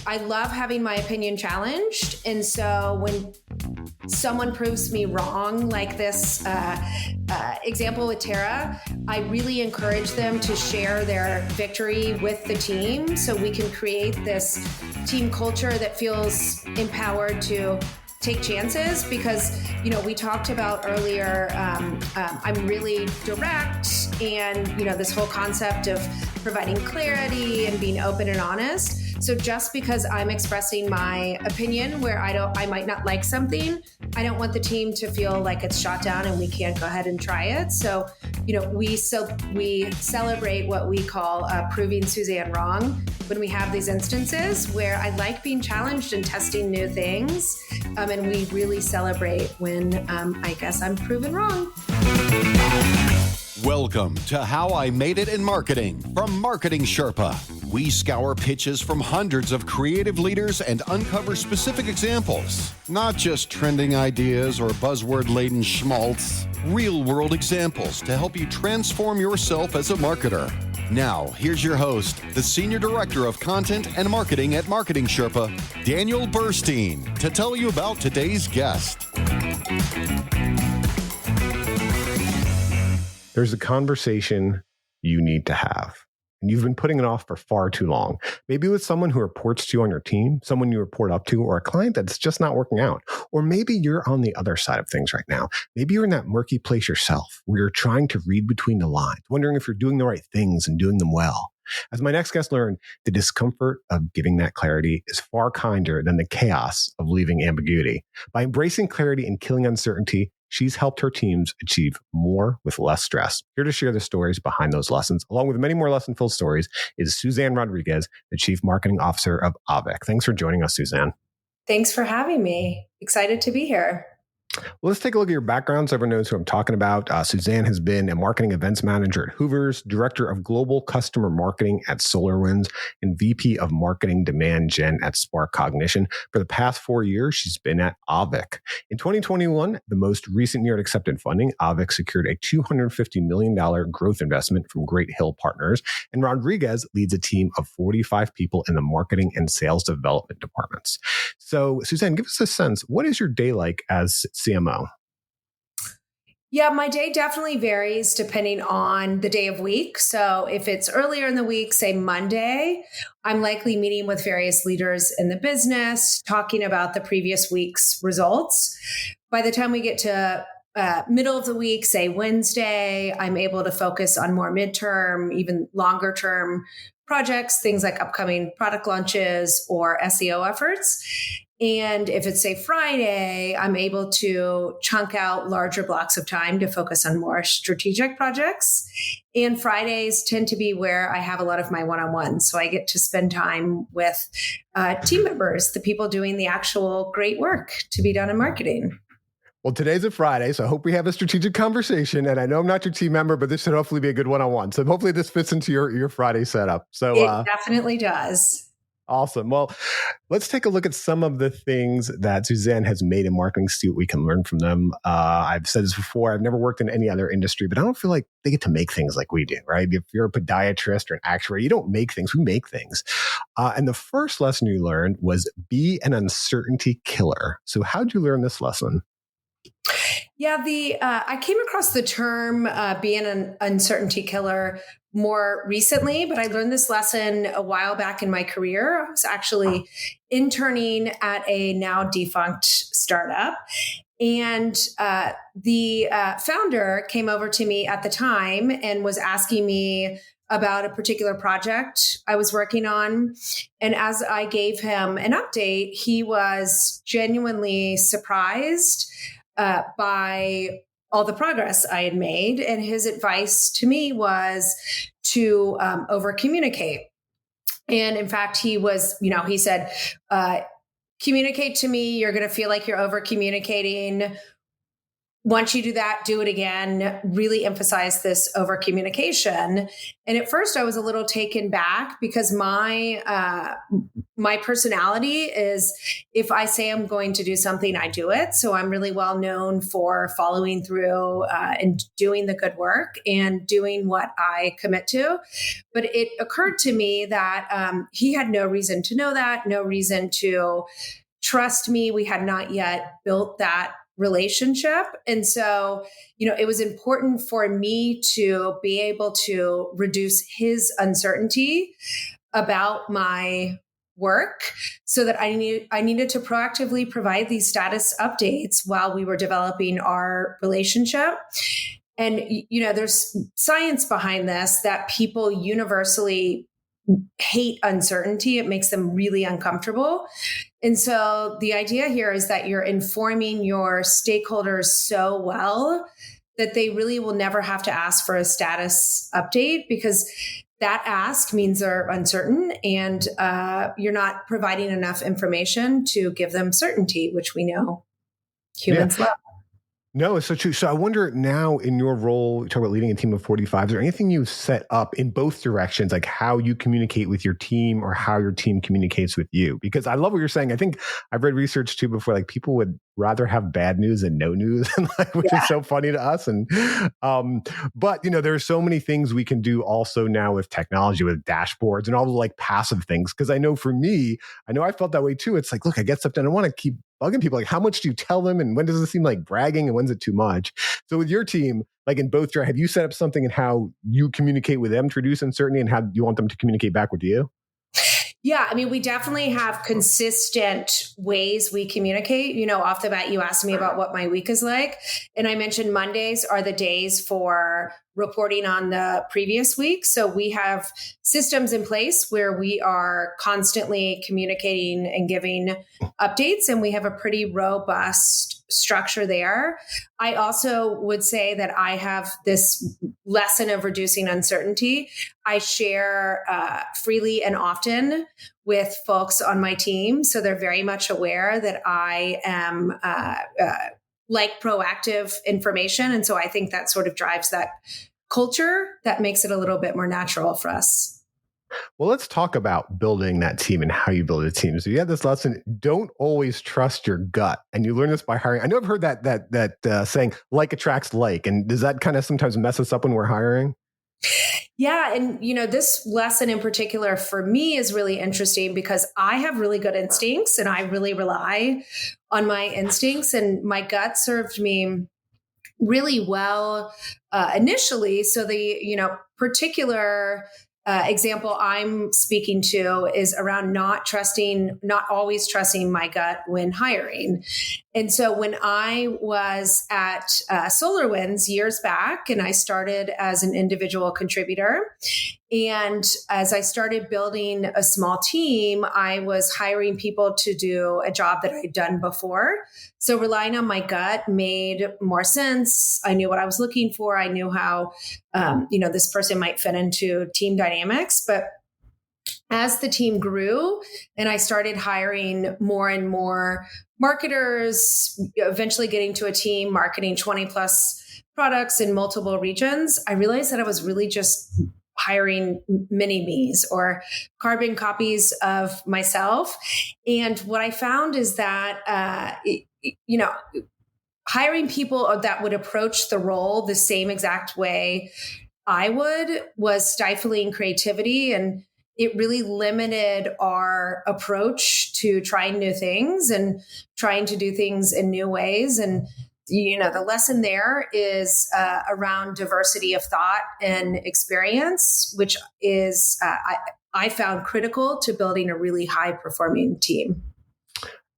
I love having my opinion challenged. And so when someone proves me wrong, like this example with Tara, I really encourage them to share their victory with the team so we can create this team culture that feels empowered to take chances. Because, we talked about earlier, I'm really direct, and, this whole concept of providing clarity and being open and honest. So just because I'm expressing my opinion where I might not like something, I don't want the team to feel like it's shot down and we can't go ahead and try it. So, we celebrate what we call proving Suzanne wrong when we have these instances where I like being challenged and testing new things. And we really celebrate when I guess I'm proven wrong. Welcome to How I Made It in Marketing from Marketing Sherpa. We scour pitches from hundreds of creative leaders and uncover specific examples, not just trending ideas or buzzword-laden schmaltz, real-world examples to help you transform yourself as a marketer. Now, here's your host, the Senior Director of Content and Marketing at Marketing Sherpa, Daniel Burstein, to tell you about today's guest. There's a conversation you need to have, and you've been putting it off for far too long. Maybe with someone who reports to you on your team, someone you report up to, or a client that's just not working out. Or maybe you're on the other side of things right now. Maybe you're in that murky place yourself where you're trying to read between the lines, wondering if you're doing the right things and doing them well. As my next guest learned, the discomfort of giving that clarity is far kinder than the chaos of leaving ambiguity. By embracing clarity and killing uncertainty, she's helped her teams achieve more with less stress. Here to share the stories behind those lessons, along with many more lesson-filled stories, is Suzanne Rodriguez, the Chief Marketing Officer of Avec. Thanks for joining us, Suzanne. Thanks for having me. Excited to be here. Well, let's take a look at your background so everyone knows who I'm talking about. Suzanne has been a marketing events manager at Hoover's, director of global customer marketing at SolarWinds, and VP of marketing demand gen at Spark Cognition. For the past 4 years, she's been at Avec. In 2021, the most recent year it accepted funding, Avec secured a $250 million growth investment from Great Hill Partners, and Rodriguez leads a team of 45 people in the marketing and sales development departments. So, Suzanne, give us a sense. What is your day like as CMO? Yeah, my day definitely varies depending on the day of week. So if it's earlier in the week, say Monday, I'm likely meeting with various leaders in the business, talking about the previous week's results. By the time we get to middle of the week, say Wednesday, I'm able to focus on more midterm, even longer term projects, things like upcoming product launches or SEO efforts. And if it's, say, Friday, I'm able to chunk out larger blocks of time to focus on more strategic projects. And Fridays tend to be where I have a lot of my one-on-ones. So I get to spend time with team members, the people doing the actual great work to be done in marketing. Well, today's a Friday, so I hope we have a strategic conversation. And I know I'm not your team member, but this should hopefully be a good one-on-one. So hopefully this fits into your Friday setup. So it definitely does. Awesome. Well, let's take a look at some of the things that Suzanne has made in marketing, see what we can learn from them. I've said this before, I've never worked in any other industry, but I don't feel like they get to make things like we do, right? If you're a podiatrist or an actuary, you don't make things, we make things. And the first lesson you learned was be an uncertainty killer. So how'd you learn this lesson? Yeah, I came across the term being an uncertainty killer more recently, but I learned this lesson a while back in my career. I was actually interning at a now defunct startup. And the founder came over to me at the time and was asking me about a particular project I was working on. And as I gave him an update, he was genuinely surprised by all the progress I had made. And his advice to me was to over communicate. And in fact, he said, communicate to me. You're going to feel like you're over communicating. once you do that, do it again, really emphasize this over communication. And at first I was a little taken back because my personality is, if I say I'm going to do something, I do it. So I'm really well known for following through and doing the good work and doing what I commit to. But it occurred to me that he had no reason to know that, no reason to trust me. We had not yet built that relationship. And so, it was important for me to be able to reduce his uncertainty about my work so that I needed to proactively provide these status updates while we were developing our relationship. And, there's science behind this that people universally hate uncertainty. It makes them really uncomfortable. And so the idea here is that you're informing your stakeholders so well that they really will never have to ask for a status update, because that ask means they're uncertain and you're not providing enough information to give them certainty, which we know humans love. No, it's so true. So I wonder now, in your role, you talk about leading a team of 45, is there anything you've set up in both directions, like how you communicate with your team or how your team communicates with you? Because I love what you're saying. I think I've read research too before, like people would rather have bad news than no news, which is so funny to us. And, but there are so many things we can do also now with technology, with dashboards and all the like passive things. Because I know for me, I felt that way too. It's like, look, I get stuff done. I want to keep bugging people. Like, how much do you tell them? And when does it seem like bragging? And when's it too much? So with your team, like in both, have you set up something in how you communicate with them to reduce uncertainty, and how you want them to communicate back with you? Yeah, we definitely have consistent ways we communicate. Off the bat, you asked me about what my week is like. And I mentioned Mondays are the days for reporting on the previous week. So we have systems in place where we are constantly communicating and giving updates, and we have a pretty robust structure there. I also would say that I have this lesson of reducing uncertainty. I share freely and often with folks on my team. So they're very much aware that I am like proactive information. And so I think that sort of drives that culture that makes it a little bit more natural for us. Well, let's talk about building that team and how you build a team. So you have this lesson: don't always trust your gut, and you learn this by hiring. I know I've heard that saying, like attracts like, and does that kind of sometimes mess us up when we're hiring? Yeah. And, this lesson in particular for me is really interesting because I have really good instincts and I really rely on my instincts, and my gut served me really well initially. So the, particular example I'm speaking to is around not always trusting my gut when hiring. And so when I was at SolarWinds years back, and I started as an individual contributor, and as I started building a small team, I was hiring people to do a job that I'd done before. So relying on my gut made more sense. I knew what I was looking for. I knew how, this person might fit into team dynamics. But as the team grew and I started hiring more and more marketers, eventually getting to a team marketing 20 plus products in multiple regions, I realized that I was really just hiring mini me's or carbon copies of myself. And what I found is that, hiring people that would approach the role the same exact way I would was stifling creativity, and it really limited our approach to trying new things and trying to do things in new ways. And the lesson there is around diversity of thought and experience, which is I found critical to building a really high performing team.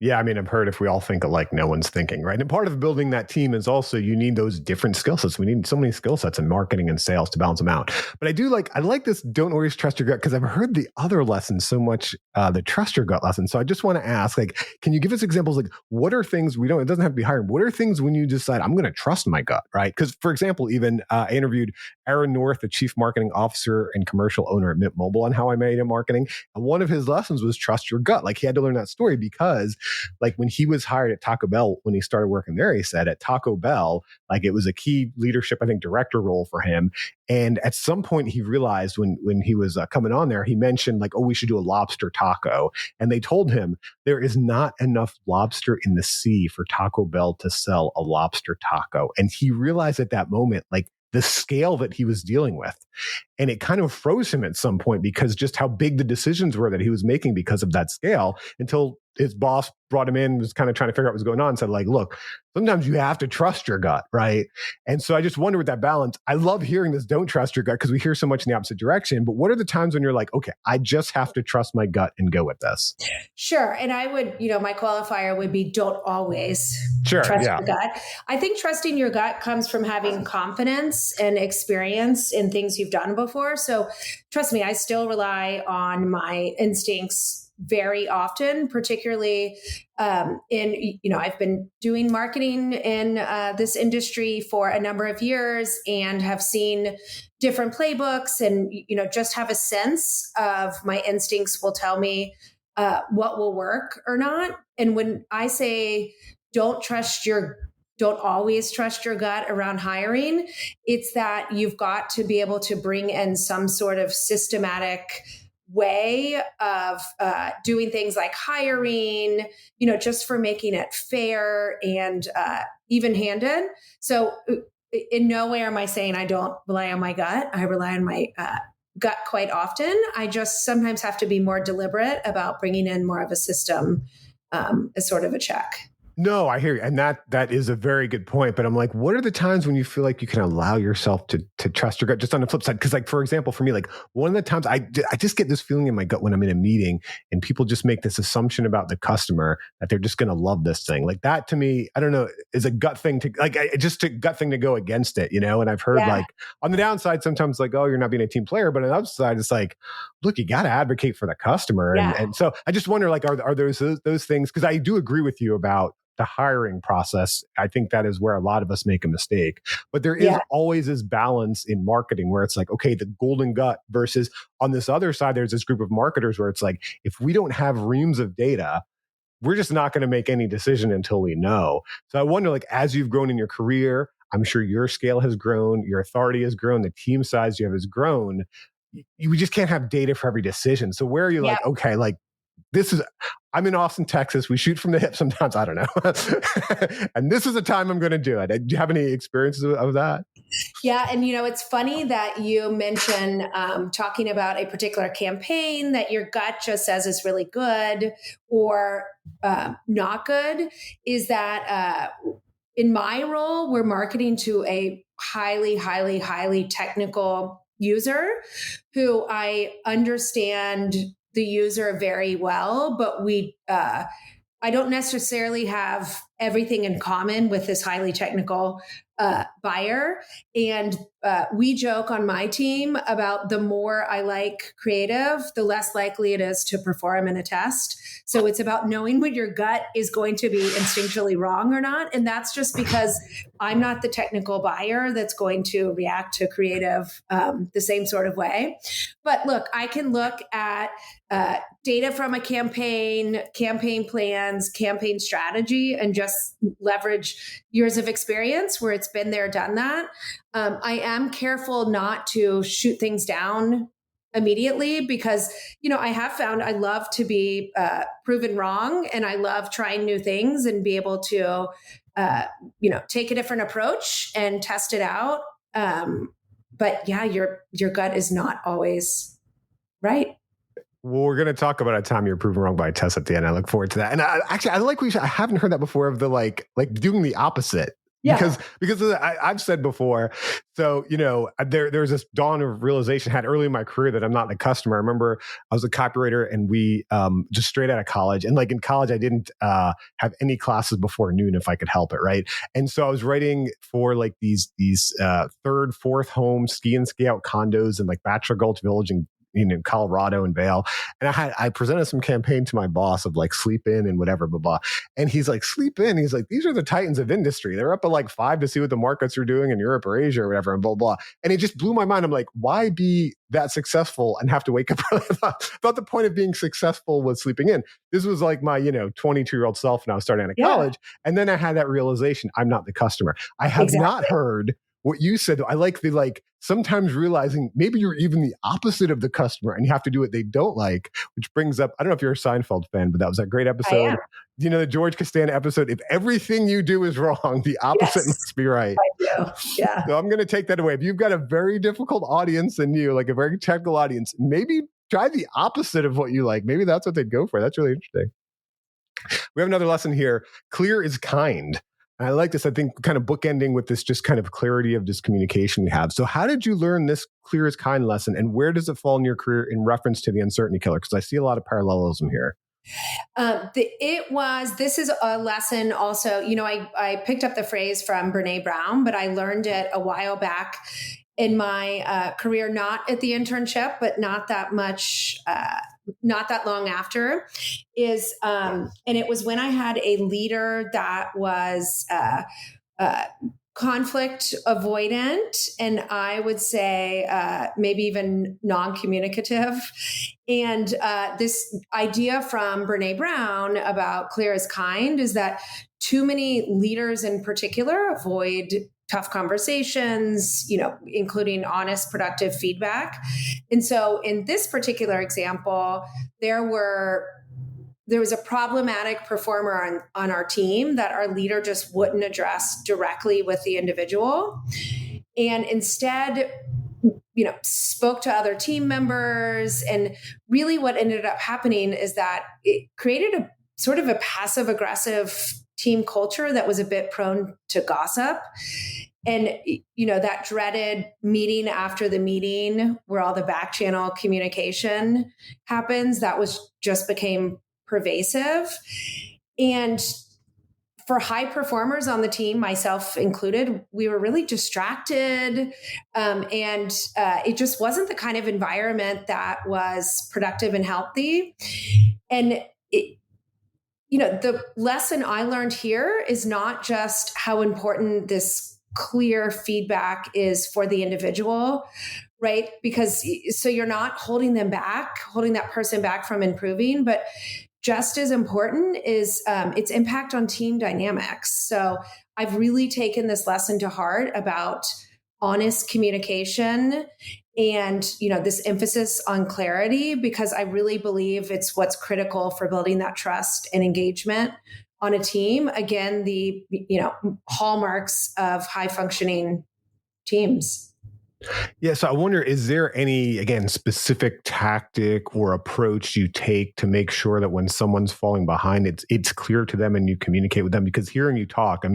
Yeah, I've heard if we all think alike, no one's thinking, right? And part of building that team is also you need those different skill sets. We need so many skill sets in marketing and sales to balance them out. But I like this don't always trust your gut, because I've heard the other lessons so much, the trust your gut lesson. So I just want to ask, can you give us examples? What are things it doesn't have to be hiring. What are things when you decide I'm going to trust my gut, right? Because for example, even I interviewed Aaron North, the chief marketing officer and commercial owner at Mint Mobile, on How I Made It Marketing. And one of his lessons was trust your gut. He had to learn that story because like when he was hired at Taco Bell, when he started working there, he said at Taco Bell, like it was a key leadership, I think, director role for him. And at some point he realized when he was coming on there, he mentioned like, oh, we should do a lobster taco. And they told him there is not enough lobster in the sea for Taco Bell to sell a lobster taco. And he realized at that moment, like the scale that he was dealing with. And it kind of froze him at some point because just how big the decisions were that he was making because of that scale, until his boss brought him in, was kind of trying to figure out what was going on, and said like, look, sometimes you have to trust your gut, right? And so I just wonder with that balance, I love hearing this, don't trust your gut, because we hear so much in the opposite direction. But what are the times when you're like, okay, I just have to trust my gut and go with this? Sure. And I would, my qualifier would be don't always trust your gut. I think trusting your gut comes from having confidence and experience in things you've done before. So trust me, I still rely on my instincts very often, particularly I've been doing marketing in this industry for a number of years and have seen different playbooks and, just have a sense of my instincts will tell me what will work or not. And when I say don't always trust your gut around hiring, it's that you've got to be able to bring in some sort of systematic way of doing things like hiring, just for making it fair and even-handed. So in no way am I saying I don't rely on my gut. I rely on my gut quite often. I just sometimes have to be more deliberate about bringing in more of a system as sort of a check. No, I hear you. And that is a very good point. But I'm like, what are the times when you feel like you can allow yourself to trust your gut? Just on the flip side, because like, for example, for me, like one of the times I just get this feeling in my gut when I'm in a meeting and people just make this assumption about the customer that they're just going to love this thing. Like that to me, I don't know, is a gut thing to like, just a gut thing to go against it, And I've heard like on the downside, sometimes like, oh, you're not being a team player. But on the upside, it's like, look, you got to advocate for the customer. And so I just wonder, like, are those things? Because I do agree with you about the hiring process. I think that is where a lot of us make a mistake. But there is always this balance in marketing where it's like, okay, the golden gut versus on this other side, there's this group of marketers where it's like, if we don't have reams of data, we're just not going to make any decision until we know. So I wonder, like, as you've grown in your career, I'm sure your scale has grown, your authority has grown, the team size you have has grown. We just can't have data for every decision. So where are you like, okay, like, I'm in Austin, Texas. We shoot from the hip sometimes. I don't know. And this is the time I'm going to do it. Do you have any experiences of that? Yeah. And, it's funny that you mention talking about a particular campaign that your gut just says is really good or not good, is that in my role, we're marketing to a highly, highly, highly technical user who I understand the user very well, but I don't necessarily have everything in common with this highly technical buyer. And we joke on my team about the more I like creative, the less likely it is to perform in a test. So it's about knowing when your gut is going to be instinctually wrong or not. And that's just because I'm not the technical buyer that's going to react to creative the same sort of way. But look, I can look at data from a campaign plans, campaign strategy, and just leverage years of experience where it's been there, done that. I am careful not to shoot things down immediately because, I have found I love to be proven wrong, and I love trying new things and be able to, take a different approach and test it out. But yeah, your gut is not always right. Well, we're going to talk about a time you're proven wrong by a test at the end. I look forward to that. And I haven't heard that before of the like doing the opposite. Yeah. Because I've said before, so, there's this dawn of realization I had early in my career that I'm not the customer. I remember I was a copywriter and we just straight out of college. And like in college, I didn't have any classes before noon if I could help it. Right. And so I was writing for like these third, fourth home ski and ski out condos in like Bachelor Gulch Village and Colorado and Vail. And I presented some campaign to my boss of like sleep in and whatever, blah, blah. And he's like, sleep in. He's like, these are the titans of industry. They're up at like 5 to see what the markets are doing in Europe or Asia or whatever, and blah, blah. And it just blew my mind. I'm like, why be that successful and have to wake up early? I thought the point of being successful was sleeping in. This was like my, 22-year-old self when I was starting out of college. And then I had that realization, I'm not the customer. I have not heard what you said. I like sometimes realizing maybe you're even the opposite of the customer and you have to do what they don't like, which brings up, I don't know if you're a Seinfeld fan, but that was a great episode. The George Costanza episode, if everything you do is wrong, the opposite must be right. I do. Yeah. So I'm going to take that away. If you've got a very difficult audience than you, like a very technical audience, maybe try the opposite of what you like. Maybe that's what they'd go for. That's really interesting. We have another lesson here. Clear is kind. I like this, I think, kind of bookending with this just kind of clarity of this communication we have. So how did you learn this clear is kind lesson, and where does it fall in your career in reference to the uncertainty killer? Because I see a lot of parallelism here. This is a lesson also, I picked up the phrase from Brene Brown, but I learned it a while back in my career, not at the internship, but not that long after, and it was when I had a leader that was conflict avoidant, and I would say maybe even non-communicative. And this idea from Brene Brown about clear is kind is that too many leaders in particular avoid tough conversations, including honest, productive feedback. And so in this particular example, there was a problematic performer on our team that our leader just wouldn't address directly with the individual. And instead, spoke to other team members. And really what ended up happening is that it created a sort of a passive aggressive team culture that was a bit prone to gossip. And, that dreaded meeting after the meeting where all the back channel communication happens, that became pervasive. And for high performers on the team, myself included, we were really distracted. And it just wasn't the kind of environment that was productive and healthy. And the lesson I learned here is not just how important this clear feedback is for the individual, right? Because so you're not holding that person back from improving, but just as important is its impact on team dynamics. So I've really taken this lesson to heart about honest communication and, this emphasis on clarity, because I really believe it's what's critical for building that trust and engagement on a team. Again, the, hallmarks of high functioning teams. Yeah. So I wonder, is there any, again, specific tactic or approach you take to make sure that when someone's falling behind, it's clear to them and you communicate with them? Because hearing you talk,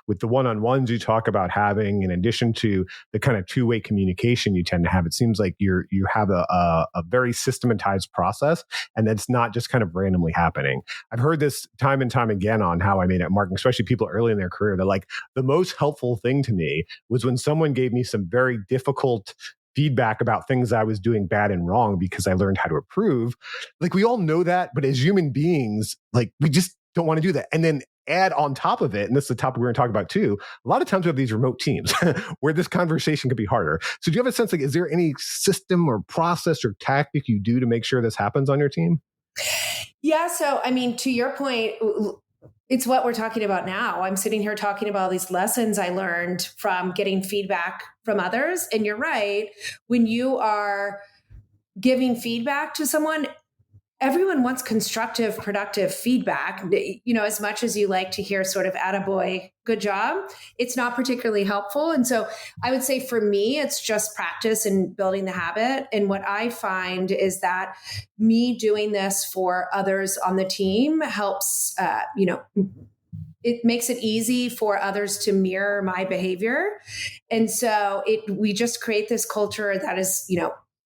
with the one-on-ones you talk about having, in addition to the kind of two-way communication you tend to have, it seems like you have a very systematized process, and that's not just kind of randomly happening. I've heard this time and time again on how I made it marketing, especially people early in their career. They're like, the most helpful thing to me was when someone gave me some very difficult feedback about things I was doing bad and wrong because I learned how to improve. Like, we all know that, but as human beings, like, we just don't want to do that. And then add on top of it, and this is the topic we're going to talk about too, a lot of times we have these remote teams where this conversation could be harder. So do you have a sense, like, is there any system or process or tactic you do to make sure this happens on your team? Yeah. So, to your point, it's what we're talking about now. I'm sitting here talking about all these lessons I learned from getting feedback from others. And you're right. When you are giving feedback to someone, everyone wants constructive, productive feedback. As much as you like to hear sort of attaboy, good job, it's not particularly helpful. And so I would say for me, it's just practice and building the habit. And what I find is that me doing this for others on the team helps, it makes it easy for others to mirror my behavior. And so we just create this culture that is,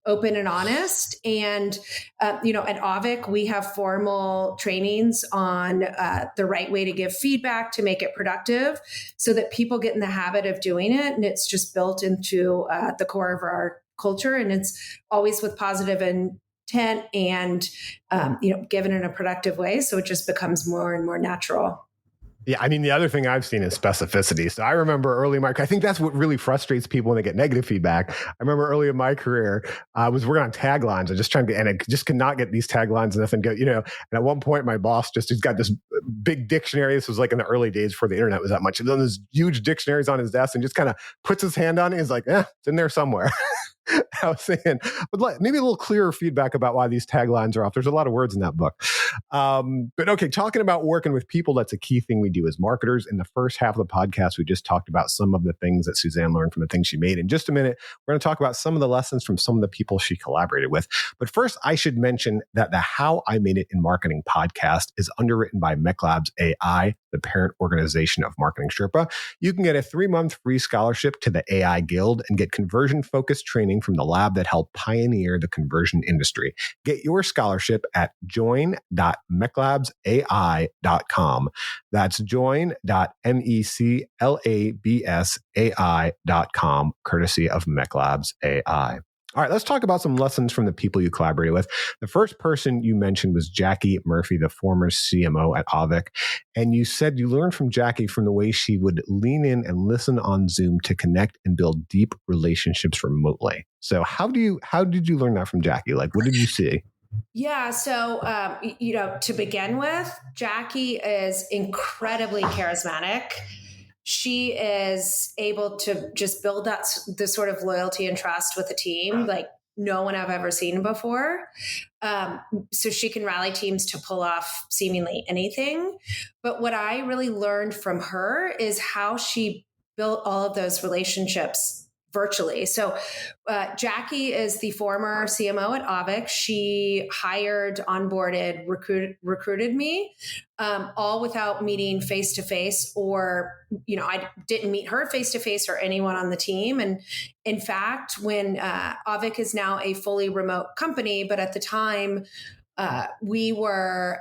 open and honest. And, at Avik, we have formal trainings on the right way to give feedback to make it productive so that people get in the habit of doing it. And it's just built into the core of our culture, and it's always with positive intent and given in a productive way. So it just becomes more and more natural. Yeah, I mean, the other thing I've seen is specificity. So I remember early in my, I think that's what really frustrates people when they get negative feedback. I remember early in my career, I was working on taglines. I just trying to get, and I just could not get these taglines enough and go, and at one point my boss he's got this big dictionary. This was like in the early days before the internet was that much. And then there's huge dictionaries on his desk and just kind of puts his hand on it. He's like, it's in there somewhere. I was saying, but maybe a little clearer feedback about why these taglines are off. There's a lot of words in that book. But okay, talking about working with people, that's a key thing we do as marketers. In the first half of the podcast, we just talked about some of the things that Suzanne learned from the things she made. In just a minute, we're going to talk about some of the lessons from some of the people she collaborated with. But first, I should mention that the How I Made It in Marketing podcast is underwritten by MECLabs AI, the parent organization of Marketing Sherpa. You can get a 3-month free scholarship to the AI Guild and get conversion-focused training from the lab that helped pioneer the conversion industry. Get your scholarship at join.meclabsai.com. That's join.meclabsai.com, courtesy of MECLabs AI. All right, let's talk about some lessons from the people you collaborated with. The first person you mentioned was Jackie Murphy, the former CMO at Avik. And you said you learned from Jackie from the way she would lean in and listen on Zoom to connect and build deep relationships remotely. So how did you learn that from Jackie? Like, what did you see? Yeah. So, to begin with, Jackie is incredibly charismatic. She is able to just build this sort of loyalty and trust with the team like no one I've ever seen before. So she can rally teams to pull off seemingly anything. But what I really learned from her is how she built all of those relationships virtually. So Jackie is the former CMO at Avik. She hired, onboarded, recruited me, all without meeting face-to-face or, I didn't meet her face-to-face or anyone on the team. And in fact, when Avik is now a fully remote company, but at the time we were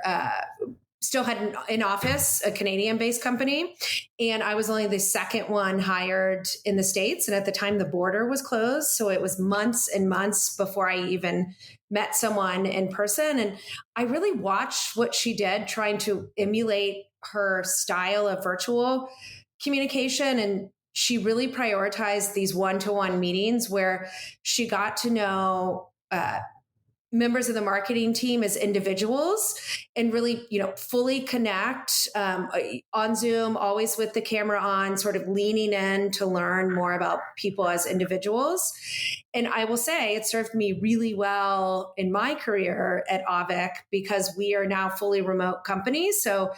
still had an office, a Canadian-based company, and I was only the second one hired in the States. And at the time, the border was closed, so it was months and months before I even met someone in person. And I really watched what she did, trying to emulate her style of virtual communication. And she really prioritized these one-to-one meetings where she got to know members of the marketing team as individuals and really, fully connect on Zoom, always with the camera on, sort of leaning in to learn more about people as individuals. And I will say it served me really well in my career at Avik because we are now fully remote companies. So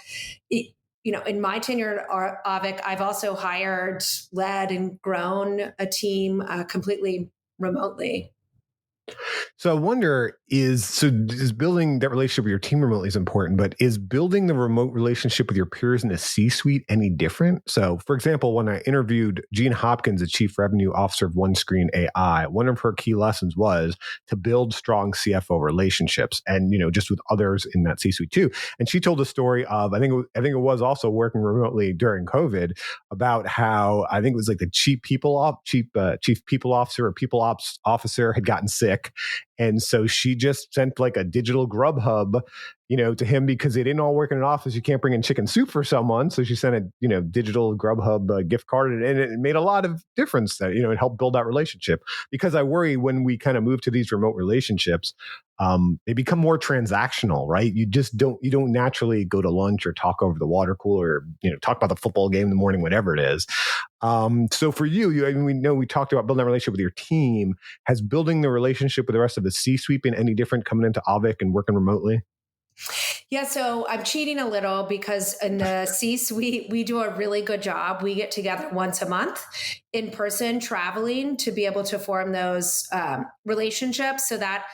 in my tenure at Avik, I've also hired, led, and grown a team completely remotely. So I wonder, is building that relationship with your team remotely is important, but is building the remote relationship with your peers in the C-suite any different? So for example, when I interviewed Jean Hopkins, the Chief Revenue Officer of OneScreen AI, one of her key lessons was to build strong CFO relationships and, just with others in that C-suite too. And she told a story of, I think it was also working remotely during COVID, about how I think it was like the chief people officer or people ops officer had gotten sick. And so she just sent like a digital Grubhub, to him because they didn't all work in an office. You can't bring in chicken soup for someone. So she sent a, digital Grubhub gift card, and it made a lot of difference that, it helped build that relationship. Because I worry when we kind of move to these remote relationships, they become more transactional, right? You don't naturally go to lunch or talk over the water cooler, or, talk about the football game in the morning, whatever it is. So for you, we know we talked about building a relationship with your team. Has building the relationship with the rest of the C-suite been any different coming into Avik and working remotely? Yeah, so I'm cheating a little because in the C-suite, we do a really good job. We get together once a month in person, traveling to be able to form those relationships so that,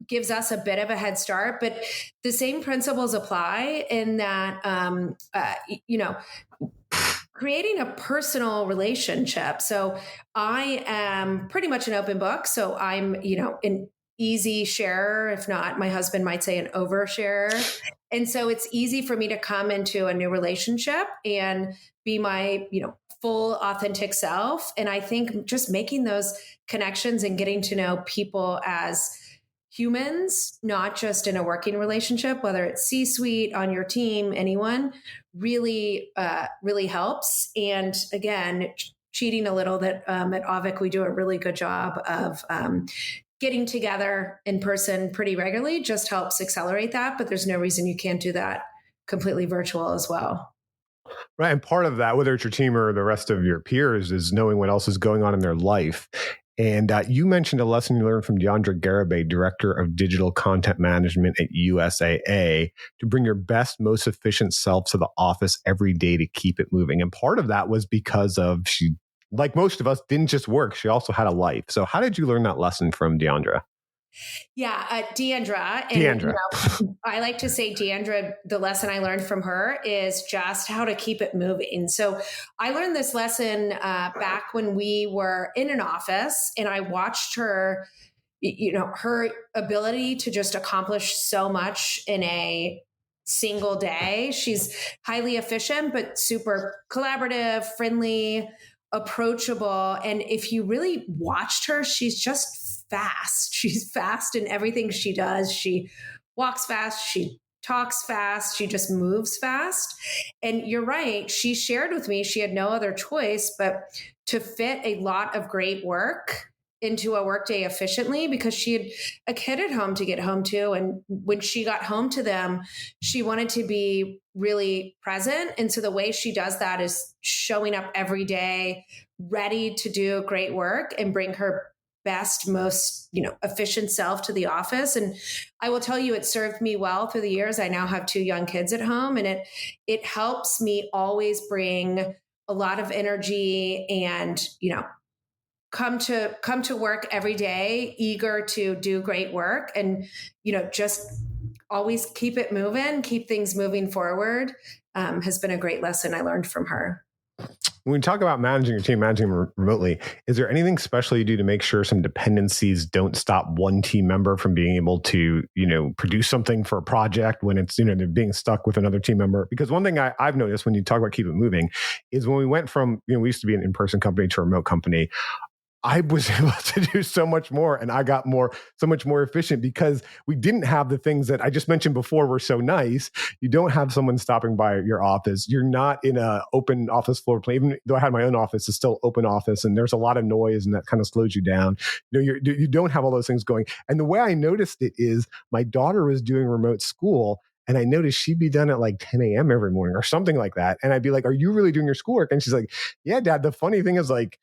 gives us a bit of a head start. But the same principles apply in that, creating a personal relationship. So I am pretty much an open book. So I'm, an easy sharer. If not, my husband might say an oversharer. And so it's easy for me to come into a new relationship and be my, full authentic self. And I think just making those connections and getting to know people as humans, not just in a working relationship, whether it's C-suite, on your team, anyone, really, really helps. And again, cheating a little that at Avik, we do a really good job of getting together in person pretty regularly, just helps accelerate that. But there's no reason you can't do that completely virtual as well. Right. And part of that, whether it's your team or the rest of your peers, is knowing what else is going on in their life. And you mentioned a lesson you learned from Deandra Garibay, Director of Digital Content Management at USAA, to bring your best, most efficient self to the office every day to keep it moving. And part of that was because of she, like most of us, didn't just work. She also had a life. So how did you learn that lesson from Deandra? Yeah, Deandra. And, Deandra. I like to say, Deandra, the lesson I learned from her is just how to keep it moving. So I learned this lesson back when we were in an office, and I watched her, her ability to just accomplish so much in a single day. She's highly efficient, but super collaborative, friendly, approachable. And if you really watched her, she's just fast. She's fast in everything she does. She walks fast. She talks fast. She just moves fast. And you're right. She shared with me she had no other choice but to fit a lot of great work into a workday efficiently, because she had a kid at home to get home to. And when she got home to them, she wanted to be really present. And so the way she does that is showing up every day, ready to do great work and bring her best, most, efficient self to the office. And I will tell you, it served me well through the years. I now have 2 young kids at home, and it helps me always bring a lot of energy and, come to work every day, eager to do great work, and, just always keep it moving, keep things moving forward, has been a great lesson I learned from her. When we talk about managing your team, managing remotely, is there anything special you do to make sure some dependencies don't stop one team member from being able to, produce something for a project when it's, they're being stuck with another team member? Because one thing I've noticed when you talk about keep it moving is when we went from, we used to be an in-person company to a remote company, I was able to do so much more, and I got so much more efficient because we didn't have the things that I just mentioned before were so nice. You don't have someone stopping by your office. You're not in an open office floor plan. Even though I had my own office, it's still open office, and there's a lot of noise, and that kind of slows you down. You don't have all those things going. And the way I noticed it is my daughter was doing remote school, and I noticed she'd be done at like 10 a.m. every morning or something like that. And I'd be like, "Are you really doing your schoolwork?" And she's like, "Yeah, Dad." The funny thing is like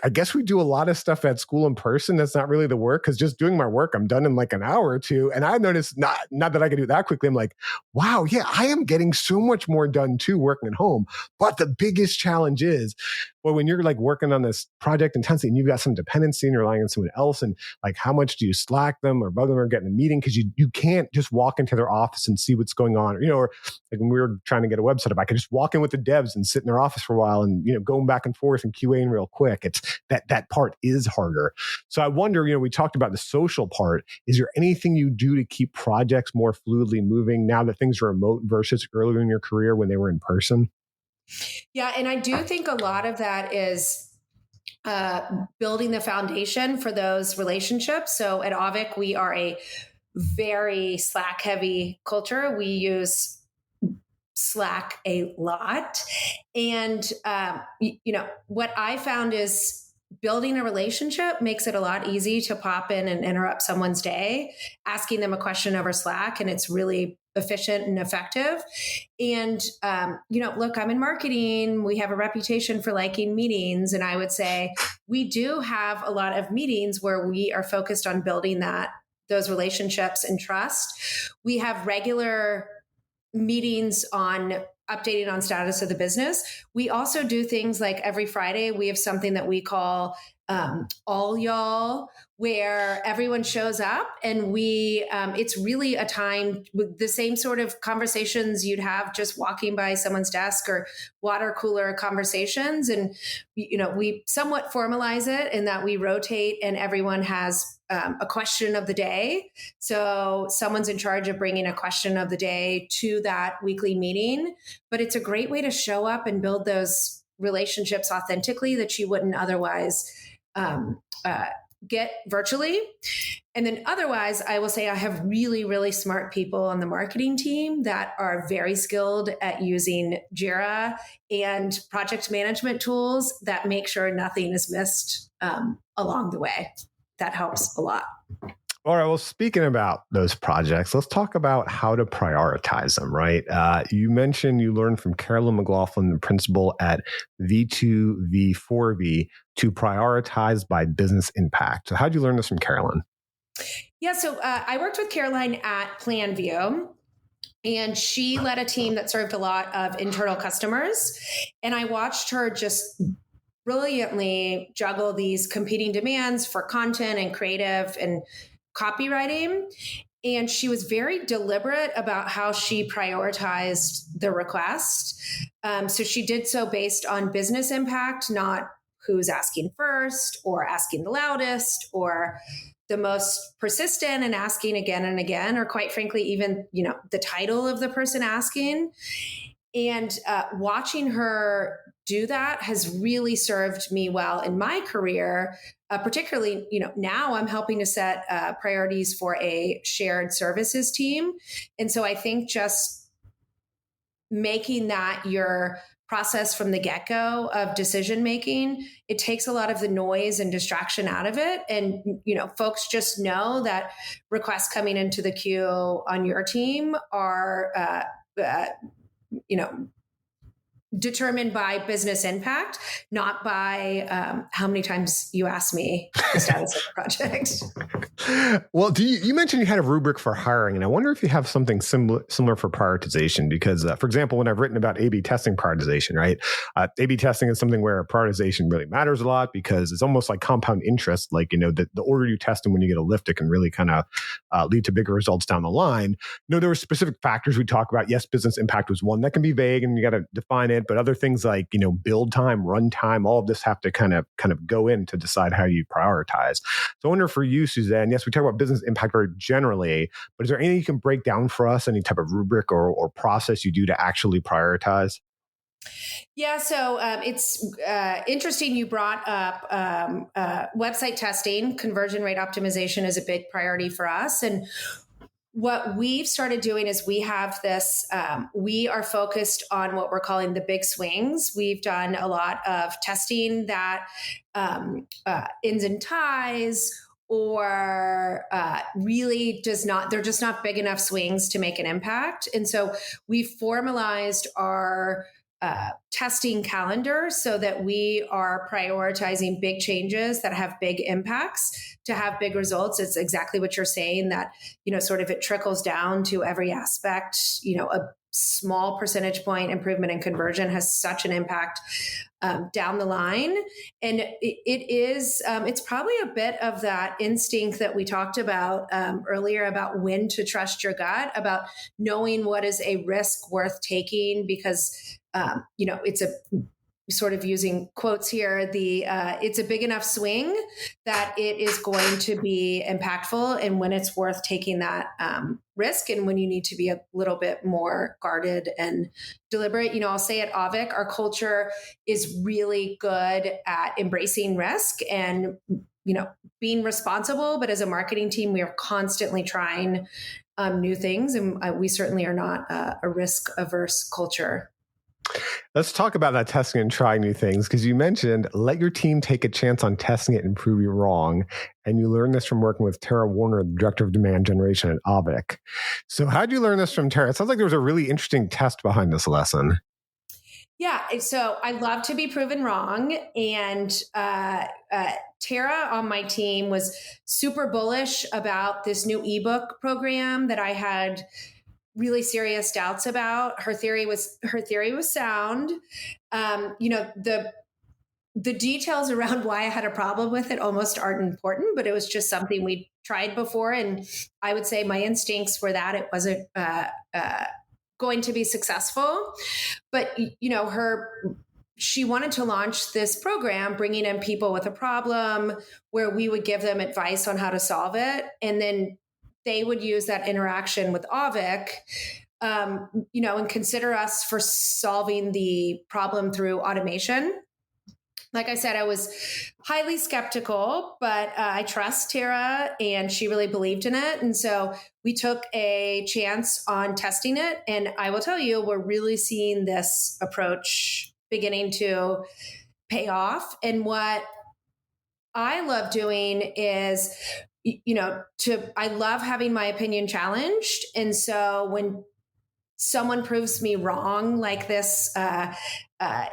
I guess we do a lot of stuff at school in person. That's not really the work, because just doing my work, I'm done in like an hour or two. And I noticed not that I can do it that quickly. I'm like, wow, yeah, I am getting so much more done too working at home. But the biggest challenge is, well, when you're like working on this project intensely and you've got some dependency and you're relying on someone else, and like how much do you Slack them or bug them or get in a meeting? Because you can't just walk into their office and see what's going on. Or like when we were trying to get a website up, I could just walk in with the devs and sit in their office for a while and going back and forth and QAing real quick. It's that part is harder. So I wonder, we talked about the social part. Is there anything you do to keep projects more fluidly moving now that things are remote versus earlier in your career when they were in person? Yeah. And I do think a lot of that is building the foundation for those relationships. So at Avik, we are a very Slack heavy culture. We use Slack a lot. And, what I found is building a relationship makes it a lot easy to pop in and interrupt someone's day, asking them a question over Slack, and it's really efficient and effective. And, look, I'm in marketing. We have a reputation for liking meetings. And I would say we do have a lot of meetings where we are focused on building those relationships and trust. We have regular meetings on updating on status of the business. We also do things like every Friday, we have something that we call All Y'all, where everyone shows up, and it's really a time with the same sort of conversations you'd have just walking by someone's desk, or water cooler conversations. And, we somewhat formalize it in that we rotate and everyone has a question of the day. So someone's in charge of bringing a question of the day to that weekly meeting, but it's a great way to show up and build those relationships authentically that you wouldn't otherwise get virtually. And then otherwise, I will say I have really, really smart people on the marketing team that are very skilled at using Jira and project management tools that make sure nothing is missed along the way. That helps a lot. All right. Well, speaking about those projects, let's talk about how to prioritize them, right? You mentioned you learned from Carolyn McLaughlin, the principal at V2V4V, to prioritize by business impact. So how'd you learn this from Carolyn? Yeah. So I worked with Caroline at PlanView. And she led a team that served a lot of internal customers. And I watched her just brilliantly juggle these competing demands for content and creative and copywriting. And she was very deliberate about how she prioritized the request. So she did so based on business impact, not who's asking first or asking the loudest or the most persistent and asking again and again, or quite frankly, even, the title of the person asking. And watching her do that has really served me well in my career, particularly, now I'm helping to set priorities for a shared services team. And so I think just making that your process from the get-go of decision making, it takes a lot of the noise and distraction out of it. And, folks just know that requests coming into the queue on your team are, determined by business impact, not by how many times you ask me the status of the project. Well, you mentioned you had a rubric for hiring, and I wonder if you have something similar for prioritization. Because, for example, when I've written about A/B testing prioritization, right? A/B testing is something where prioritization really matters a lot because it's almost like compound interest. Like, the order you test and when you get a lift, it can really kind of lead to bigger results down the line. There were specific factors we talk about. Yes, business impact was one that can be vague and you got to define it. But other things like, build time, run time, all of this have to kind of go in to decide how you prioritize. So I wonder for you, Suzanne, yes, we talk about business impact very generally, but is there anything you can break down for us, any type of rubric or process you do to actually prioritize? Yeah, so it's interesting you brought up website testing. Conversion rate optimization is a big priority for us. And what we've started doing is we have this, we are focused on what we're calling the big swings. We've done a lot of testing that ends in ties or really they're just not big enough swings to make an impact. And so we've formalized our testing calendar so that we are prioritizing big changes that have big impacts to have big results. It's exactly what you're saying, that, sort of it trickles down to every aspect. A small percentage point improvement in conversion has such an impact down the line. And it's probably a bit of that instinct that we talked about earlier about when to trust your gut, about knowing what is a risk worth taking, because it's a sort of using quotes here, it's a big enough swing that it is going to be impactful, and when it's worth taking that risk and when you need to be a little bit more guarded and deliberate. I'll say at Avik, our culture is really good at embracing risk and, being responsible. But as a marketing team, we are constantly trying new things. And we certainly are not a risk averse culture. Let's talk about that testing and trying new things, because you mentioned let your team take a chance on testing it and prove you wrong. And you learned this from working with Tara Warner, the Director of Demand Generation at Avik. So how did you learn this from Tara? It sounds like there was a really interesting test behind this lesson. Yeah. So I love to be proven wrong. And Tara on my team was super bullish about this new ebook program that I had really serious doubts about. Her theory was sound. The details around why I had a problem with it almost aren't important, but it was just something we tried before. And I would say my instincts were that it wasn't going to be successful. But, she wanted to launch this program, bringing in people with a problem where we would give them advice on how to solve it. And then they would use that interaction with Avik and consider us for solving the problem through automation. Like I said, I was highly skeptical, but I trust Tara and she really believed in it. And so we took a chance on testing it. And I will tell you, we're really seeing this approach beginning to pay off. And what I love doing is, I love having my opinion challenged. And so when someone proves me wrong, like this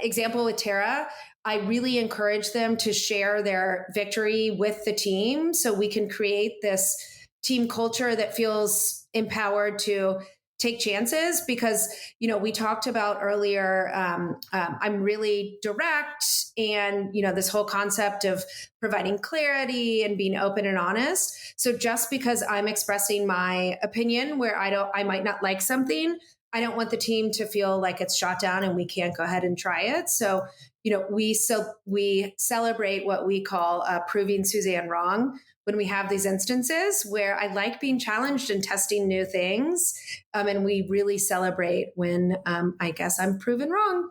example with Tara, I really encourage them to share their victory with the team so we can create this team culture that feels empowered to take chances. Because, we talked about earlier, I'm really direct, and, this whole concept of providing clarity and being open and honest. So just because I'm expressing my opinion where I might not like something, I don't want the team to feel like it's shot down and we can't go ahead and try it. So, we celebrate what we call proving Suzanne wrong when we have these instances where I like being challenged and testing new things. And we really celebrate when I guess I'm proven wrong.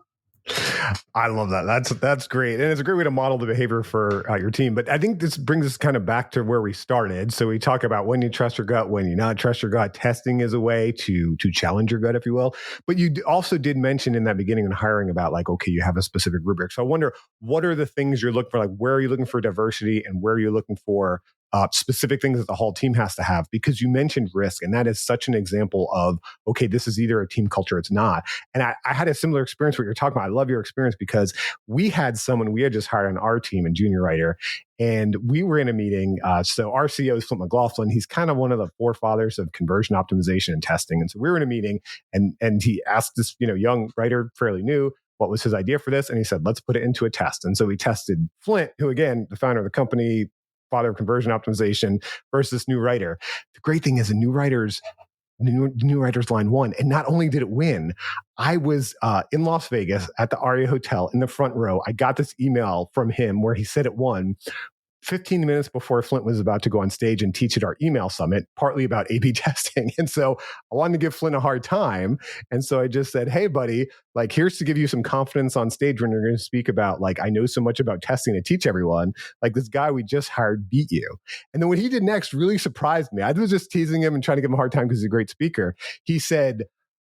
I love that. That's great. And it's a great way to model the behavior for your team. But I think this brings us kind of back to where we started. So we talk about when you trust your gut, when you not trust your gut. Testing is a way to challenge your gut, if you will. But you also did mention in that beginning in hiring about like, okay, you have a specific rubric. So I wonder, what are the things you're looking for? Like, where are you looking for diversity and where are you looking for specific things that the whole team has to have? Because you mentioned risk, and that is such an example of, okay, this is either a team culture, it's not. And I had a similar experience what you're talking about. I love your experience because we had just hired on our team, a junior writer, and we were in a meeting. So our CEO is Flint McLaughlin. He's kind of one of the forefathers of conversion optimization and testing. And so we were in a meeting, and he asked this young writer, fairly new, what was his idea for this? And he said, let's put it into a test. And so we tested Flint, who again, the founder of the company, father of conversion optimization, versus new writer. The great thing is the new writers line won. And not only did it win, I was in Las Vegas at the Aria Hotel in the front row. I got this email from him where he said it won 15 minutes before Flint was about to go on stage and teach at our email summit, partly about A/B testing. And so I wanted to give Flint a hard time. And so I just said, hey, buddy, like, here's to give you some confidence on stage when you're going to speak about, like, I know so much about testing to teach everyone. Like, this guy we just hired beat you. And then what he did next really surprised me. I was just teasing him and trying to give him a hard time because he's a great speaker. He said,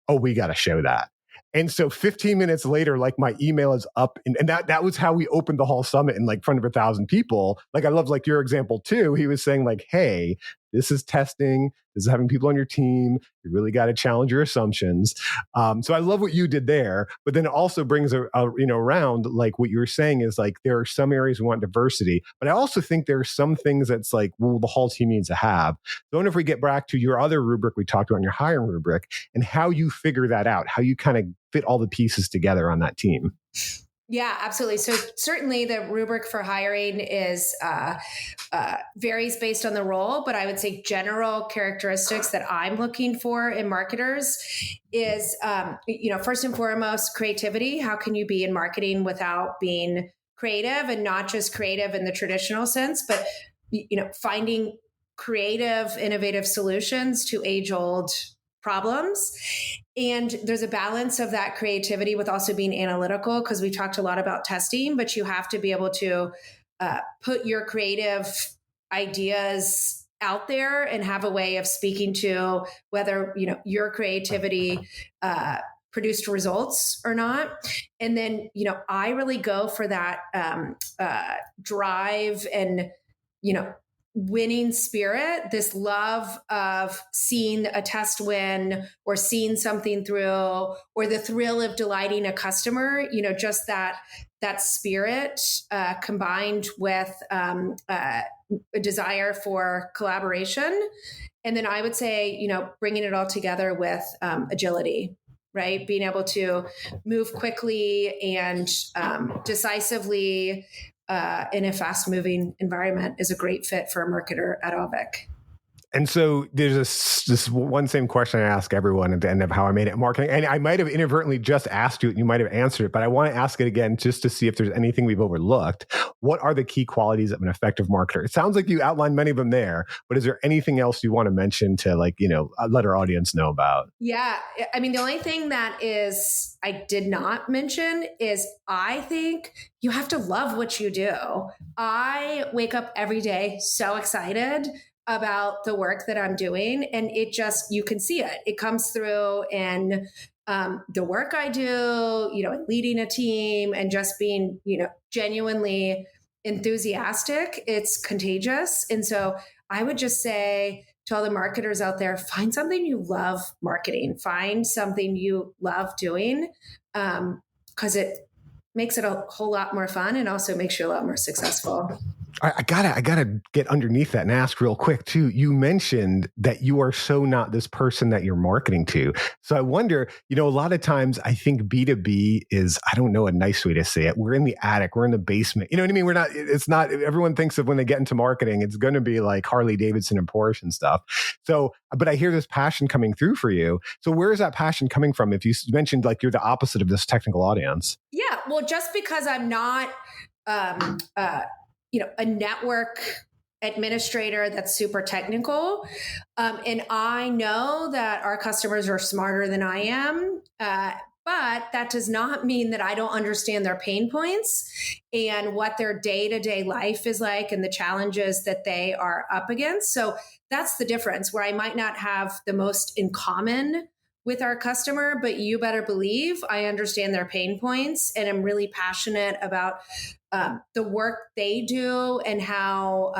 oh, we got to show that. And so 15 minutes later, like, my email is up, and that was how we opened the whole summit in like front of 1,000 people. Like, I love like your example too. He was saying like, hey, this is testing. This is having people on your team. You really got to challenge your assumptions. So I love what you did there, but then it also brings around like what you were saying is like, there are some areas we want diversity, but I also think there are some things that's like, well, the whole team needs to have. So I wonder if we get back to your other rubric we talked about, your hiring rubric, and how you figure that out, how you kind of fit all the pieces together on that team. Yeah, absolutely. So certainly the rubric for hiring is varies based on the role, but I would say general characteristics that I'm looking for in marketers is, first and foremost, creativity. How can you be in marketing without being creative, and not just creative in the traditional sense, but finding creative, innovative solutions to age-old problems. And there's a balance of that creativity with also being analytical, because we talked a lot about testing, but you have to be able to put your creative ideas out there and have a way of speaking to whether your creativity produced results or not. And then I really go for that drive and winning spirit, this love of seeing a test win or seeing something through, or the thrill of delighting a customer, just that spirit combined with a desire for collaboration. And then I would say, bringing it all together with agility, right? Being able to move quickly and decisively in a fast-moving environment is a great fit for a marketer at Avik. And so there's this one same question I ask everyone at the end of How I Made It in Marketing. And I might have inadvertently just asked you it, and you might have answered it, but I want to ask it again just to see if there's anything we've overlooked. What are the key qualities of an effective marketer? It sounds like you outlined many of them there, but is there anything else you want to mention to let our audience know about? Yeah. I mean, the only thing that is I did not mention is I think you have to love what you do. I wake up every day so excited about the work that I'm doing, and you can see it. It comes through in the work I do, leading a team and just being, genuinely enthusiastic. It's contagious. And so I would just say to all the marketers out there, find something you love marketing, find something you love doing, because it makes it a whole lot more fun and also makes you a lot more successful. I gotta get underneath that and ask real quick too. You mentioned that you are so not this person that you're marketing to. So I wonder, a lot of times I think B2B is, I don't know a nice way to say it. We're in the attic, we're in the basement. You know what I mean? It's not, everyone thinks of when they get into marketing, it's going to be like Harley Davidson and Porsche and stuff. So, but I hear this passion coming through for you. So where is that passion coming from? If you mentioned like you're the opposite of this technical audience. Yeah. Well, just because I'm not, a network administrator that's super technical. And I know that our customers are smarter than I am. But that does not mean that I don't understand their pain points and what their day-to-day life is like and the challenges that they are up against. So that's the difference, where I might not have the most in common with our customer, but you better believe I understand their pain points and I'm really passionate about the work they do and how,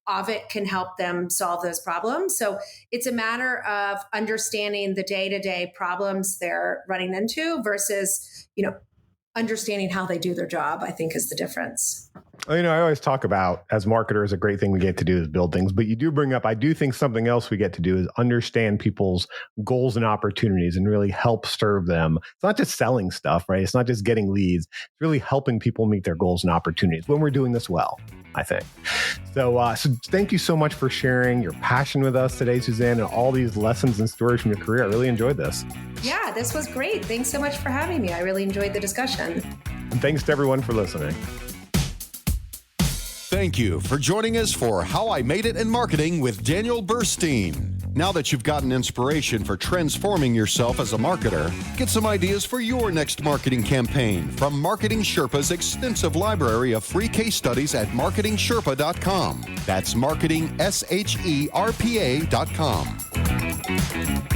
Ovid can help them solve those problems. So it's a matter of understanding the day-to-day problems they're running into versus, understanding how they do their job, I think is the difference. I always talk about, as marketers, a great thing we get to do is build things, but you do bring up, I do think something else we get to do is understand people's goals and opportunities and really help serve them. It's not just selling stuff, right? It's not just getting leads. It's really helping people meet their goals and opportunities when we're doing this well, I think. So thank you so much for sharing your passion with us today, Suzanne, and all these lessons and stories from your career. I really enjoyed this. Yeah, this was great. Thanks so much for having me. I really enjoyed the discussion. And thanks to everyone for listening. Thank you for joining us for How I Made It in Marketing with Daniel Burstein. Now that you've gotten inspiration for transforming yourself as a marketer, get some ideas for your next marketing campaign from Marketing Sherpa's extensive library of free case studies at marketingsherpa.com. That's marketingsherpa.com.